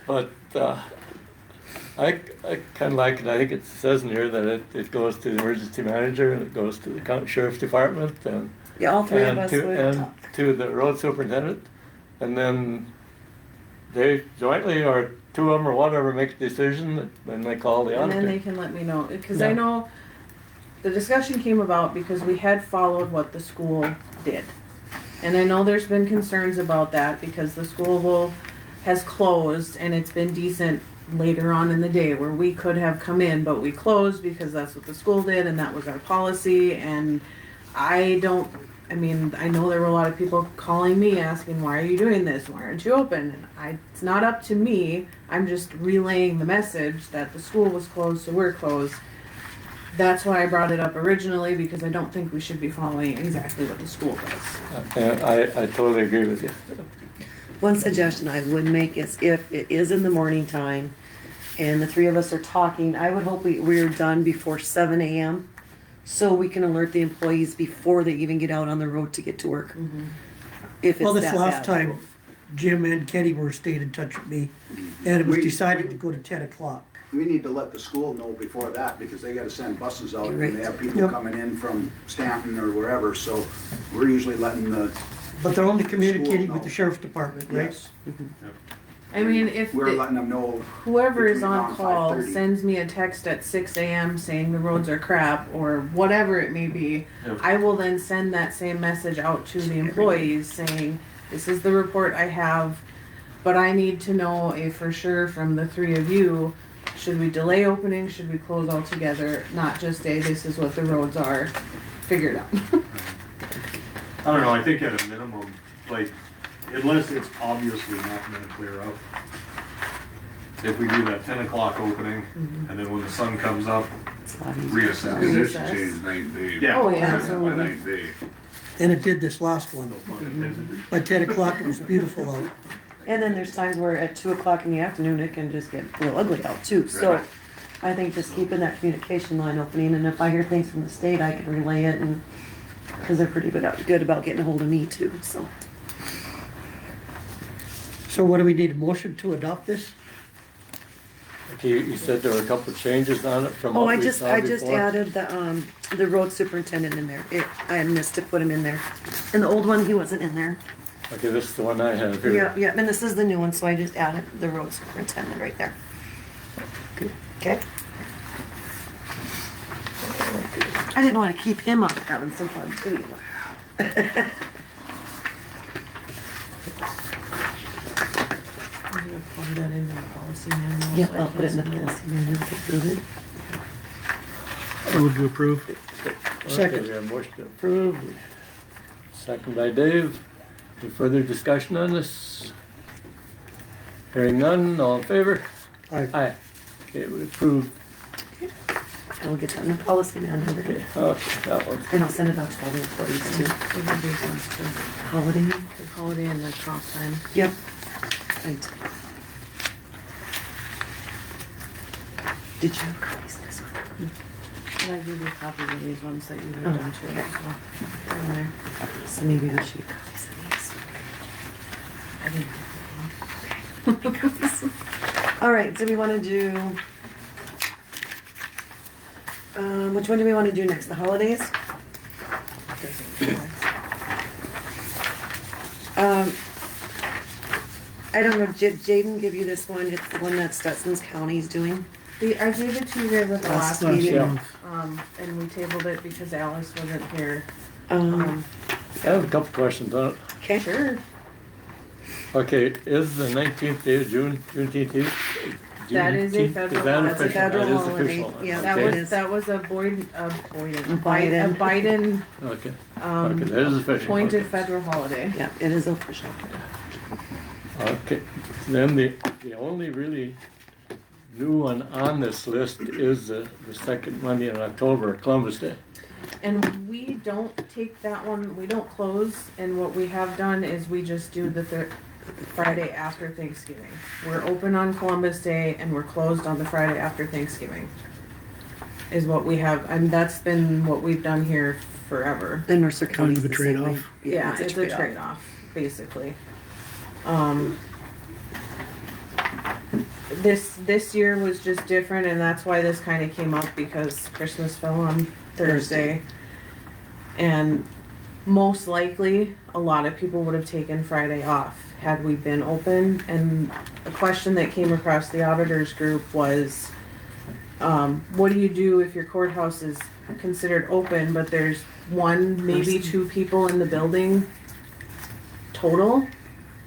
But, I kinda like it, I think it says in here that it goes to the emergency manager, and it goes to the county sheriff's department, and Yeah, all three of and us to, would and talk. to the road superintendent, and then they jointly, or two of them or whatever, make a decision, and they call the And then they auditor. can let me know, because Yeah. I know the discussion came about because we had followed what the school did. And I know there's been concerns about that because the school has closed and it's been decent later on in the day where we could have come in, but we closed because that's what the school did and that was our policy. And I know there were a lot of people calling me asking, why are you doing this? Why aren't you open? And it's not up to me. I'm just relaying the message that the school was closed, so we're closed. That's why I brought it up originally, because I don't think we should be following exactly what the school does. And I totally agree with you. One suggestion I would make is if it is in the morning time and the three of us are talking, I would hope we're done before 7 a.m. so we can alert the employees before they even get out on the road to get to work. If it's Well, this that last bad. time, Jim and Kenny were stayed in touch with me, and it was We- decided to go to 10 o'clock. We need to let the school know before that, because they gotta send buses out, You're and right. they have people Yep. coming in from Stanton or wherever, so we're usually letting the, But they're only communicating School, with no. the sheriff's department, right? yes, I mean, if we're the- letting them know. whoever is between on around call 5:30. sends me a text at 6 a.m. saying the roads are crap or whatever it may be, Yep. I will then send that same message out to the employees saying, this is the report I have, but I need to know for sure from the three of you, should we delay opening, should we close altogether, not just say this is what the roads are, figure it out. I don't know, I think at a minimum, like, unless it's obviously not gonna clear up. If we do that 10 o'clock opening, and then when the sun comes up, It's a lot easier. reassess, condition change ninth day. Yeah. Oh, yeah, By absolutely. ninth day. And it did this last one. By 10 o'clock, it was beautiful out. And then there's times where at 2 o'clock in the afternoon, it can just get a little ugly out too. So Right. I think just keeping that communication line opening, and if I hear things from the state, I can relay it, and, because they're pretty good about getting a hold of me too, so. So what do we need, a motion to adopt this? Okay, you said there were a couple of changes on it from Oh, what I we just saw before? added the road superintendent in there. I had missed to put him in there. And the old one, he wasn't in there. Okay, this is the one I have here. Yeah, yeah, and this is the new one, so I just added the road superintendent right there. Okay? I didn't want to keep him up having some fun too. Plug that into the policy manual. Yeah, so I I'll can put it in the submit policy manual to approve it. Move to approve. Second. Okay, we have motion to approve. Second by Dave. Any further discussion on this? Hearing none, all in favor? Aye. Aye. Okay, we approve. And we'll get that in the policy manual. Okay, that one. And I'll send it out to all the employees too. We did these ones too. Holiday. The holiday and the comp time. Yep. Right. Did you have copies of this one? Can I give you copies of these ones that you have done too? So, they're in there. So maybe we should get copies of these. I didn't. All right, so we want to do, which one do we want to do next? The holidays? I don't know, Jaden give you this one, it's the one that Stetson's County's doing. I gave it to you guys at the last Last meeting, month. and we tabled it because Alice wasn't here. Um, I have a couple questions on it. okay. Sure. Okay, is the 19th day of June, Juneteenth? That is a Juneteenth? federal Is that holiday. That's a official? federal That is holiday. official. Yeah, That Okay. was a Biden. Biden, Okay, okay, that is official. appointed Okay. federal holiday. Yeah, it is official. Okay, then the only really new one on this list is the second Monday in October, Columbus Day. And we don't take that one, we don't close, and what we have done is we just do the Friday after Thanksgiving. We're open on Columbus Day and we're closed on the Friday after Thanksgiving. Is what we have, and that's been what we've done here forever. Then Mercer County's of a the same way. trade-off. Yeah, it's a trade-off, basically. This year was just different, and that's why this kind of came up, because Christmas fell on Thursday. And most likely, a lot of people would have taken Friday off had we been open. And a question that came across the auditors group was, what do you do if your courthouse is considered open, but there's one, maybe two people in the building total?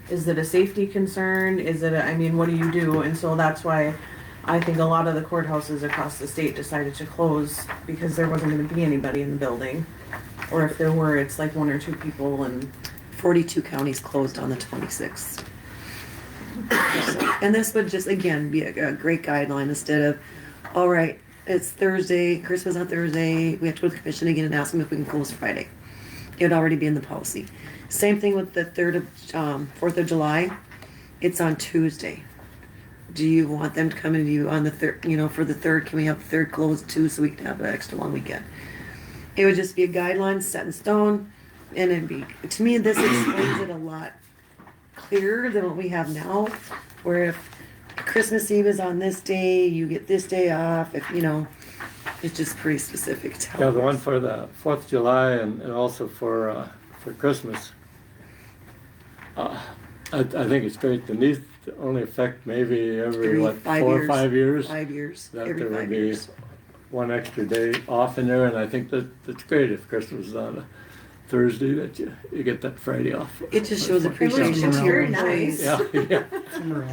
Is it a safety concern? Is it I mean, what do you do? And so that's why I think a lot of the courthouses across the state decided to close, because there wasn't gonna be anybody in the building. Or if there were, it's like one or two people, and 42 counties closed on the 26th. And this would just, again, be a great guideline instead of, all right, it's Thursday, Christmas on Thursday, we have to go to the commission again and ask them if we can close Friday. It would already be in the policy. Same thing with the 4th of July, it's on Tuesday. Do you want them to come in you on the 3rd, for the 3rd, can we have the 3rd closed too, so we can have an extra long weekend? It would just be a guideline set in stone, and it'd be, to me, this explains it a lot clearer than what we have now, where if Christmas Eve is on this day, you get this day off, it's just pretty specific to how Yeah, it the one works. for the 4th of July and also for Christmas. I think it's great. And these only affect maybe every, 5 4 or years. 5 years? 5 years, That every there would 5 be years. one extra day off in there, and I think that's great if Christmas is on a Thursday, that you get that Friday off. It just shows it looks appreciation to your very employees. nice. Yeah, yeah.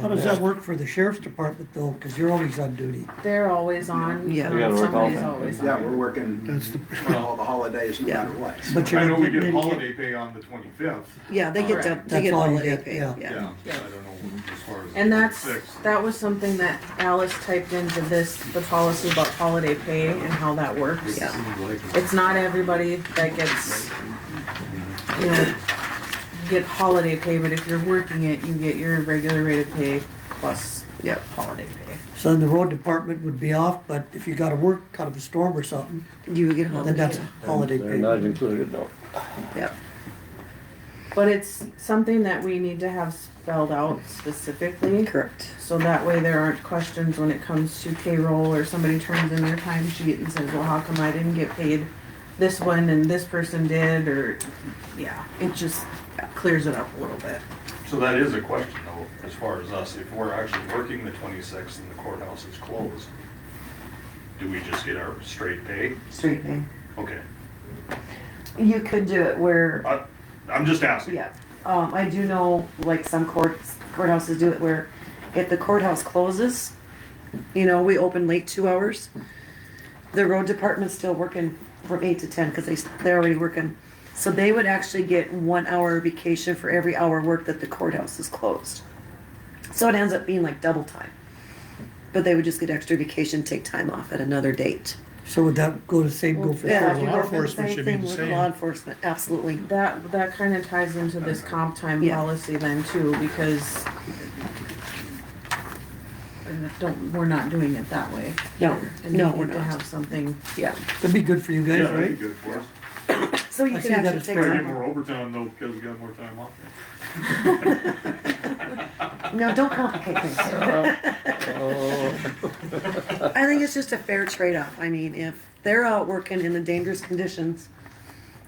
How does that work for the sheriff's department though? Because you're always on duty. they're always on. Yeah. You gotta work all Somebody's day. always Yeah, on. we're working That's the, on all the holidays, no Yeah. matter what. But you're I know not we getting get any- holiday pay on the 25th. Yeah, they get Correct. they get That's all you holiday get, pay, yeah. yeah. I don't know as far as. And that's, 6th. that was something that Alice typed into the policy about holiday pay and how that works. Yeah. It's not everybody that gets, get holiday pay, but if you're working it, you get your regular rate of pay plus Yep. holiday pay. So then the road department would be off, but if you gotta work kind of a storm or something, You would get then holiday that's pay. holiday They're not pay. included, no. Yep. But it's something that we need to have spelled out specifically. Correct. So that way there aren't questions when it comes to payroll, or somebody turns in their timesheet and says, well, how come I didn't get paid this one and this person did, or, yeah, it just clears it up a little bit. So that is a question though, as far as us, if we're actually working the 26th and the courthouse is closed, do we just get our straight pay? Straight pay. Okay, You could do it where, I'm just asking. yeah, I do know, like, some courthouses do it where if the courthouse closes, we open late 2 hours, The road department's still working from 8 to 10, cause they're already working. So they would actually get 1 hour vacation for every hour work that the courthouse is closed. So it ends up being like double time. But they would just get extra vacation, take time off at another date. So would that go to same, go for? Yeah, law you go for the enforcement same should be thing the with same. law enforcement, absolutely. That kind of ties into this comp time Yeah. policy then too, because we're not doing it that way. No, And no, we we're need to not. have something, Yeah, That'd be good for you guys, Yeah, that'd right? be good for us. so you I can see that actually as take fair. Get time more off. overtime though, because we got more time off. No, don't complicate things. I think it's just a fair trade-off. I mean, if they're out working in the dangerous conditions,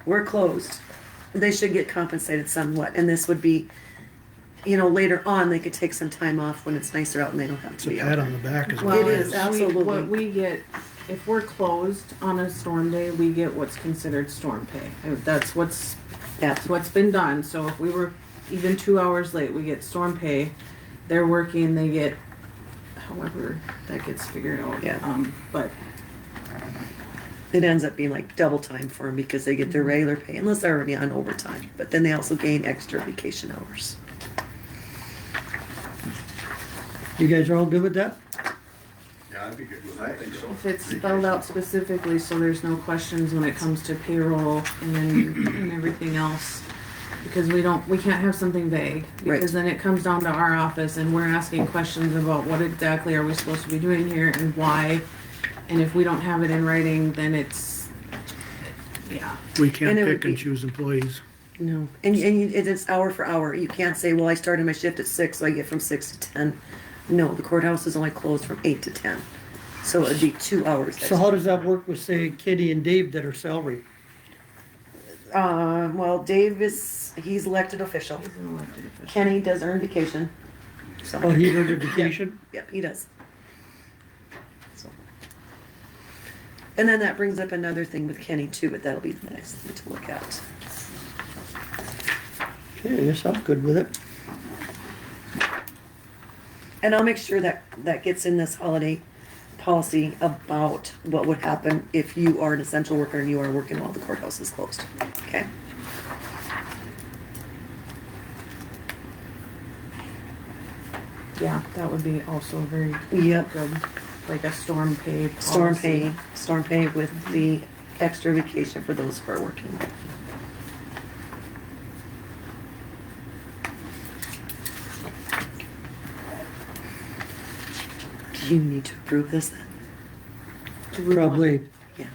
we're closed, they should get compensated somewhat, and this would be, later on, they could take some time off when it's nicer out and they don't have It's to a be pat out. on the back as well, well. It is, absolutely. what we get, if we're closed on a storm day, we get what's considered storm pay. That's what's been done, so if we were even 2 hours late, we get storm pay. They're working, they get, however that gets figured out. Yeah. But It ends up being like double time for them because they get their regular pay, unless they're already on overtime, but then they also gain extra vacation hours. You guys are all good with that? Yeah, I'd be good with that. I think so. if it's spelled out specifically, so there's no questions when it comes to payroll and everything else. Because we can't have something vague, Right. because then it comes down to our office and we're asking questions about what exactly are we supposed to be doing here and why. And if we don't have it in writing, then it's, yeah. We can't And it would pick and be- choose employees. No, and it's hour for hour. You can't say, well, I started my shift at 6, so I get from 6 to 10. No, the courthouse is only closed from 8 to 10. So it'd be 2 hours. So how does that work with, say, Kitty and Dave that are salary? Well, Dave he's elected official. He's an elected official. Kenny does earn vacation. So, Oh, he earned a vacation? yep, he does. So. And then that brings up another thing with Kenny too, but that'll be the next thing to look at. Okay, I guess I'm good with it. And I'll make sure that gets in this holiday policy about what would happen if you are an essential worker and you are working while the courthouse is closed. Okay? Yeah, that would be also very Yep. good, like a storm pay policy. Storm pay with the extra vacation for those who are working. Do you need to approve this then? Do we want- Probably. Yeah.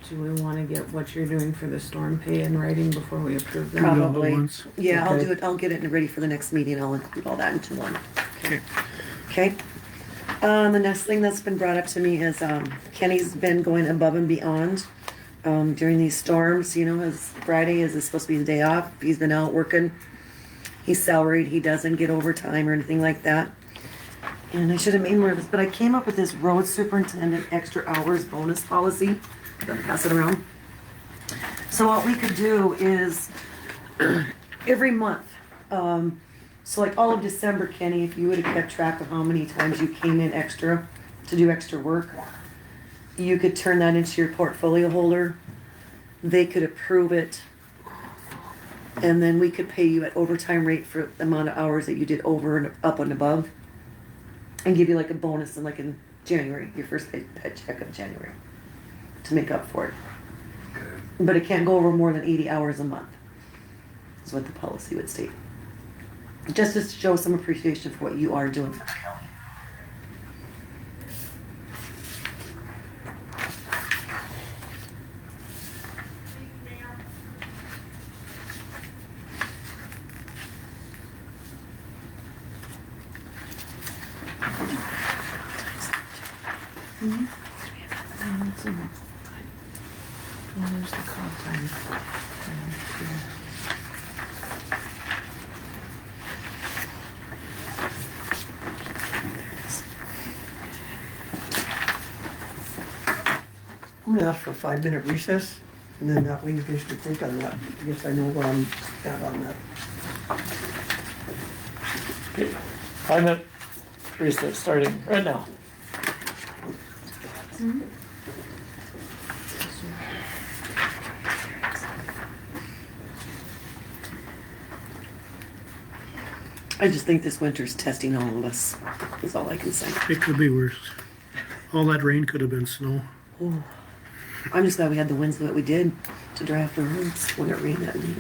Do we wanna get what you're doing for the storm pay in writing before we approve them? Probably. Probably. once. Yeah, I'll Okay. do it, I'll get it ready for the next meeting, I'll include all that into one. Okay. Okay? The next thing that's been brought up to me is, Kenny's been going above and beyond, during these storms, as Friday is supposed to be the day off, he's been out working. He's salaried, he doesn't get overtime or anything like that. And I should have made more of this, but I came up with this road superintendent extra hours bonus policy. Gonna pass it around. So what we could do is every month, so like all of December, Kenny, if you would have kept track of how many times you came in extra to do extra work, you could turn that into your portfolio holder. They could approve it. And then we could pay you at overtime rate for the amount of hours that you did over and up and above. And give you like a bonus in January, your first pay check of January, to make up for it. But it can't go over more than 80 hours a month, is what the policy would state. Just to show some appreciation for what you are doing for the county. There's the comp time. I'm gonna ask for a 5-minute recess, and then that way you guys can think on that. I guess I know where I'm at on that. Okay, 5-minute recess starting right now. I just think this winter's testing all of us, is all I can say. It could be worse. All that rain could have been snow. I'm just glad we had the winds that we did to dry up the roads when it rained that night.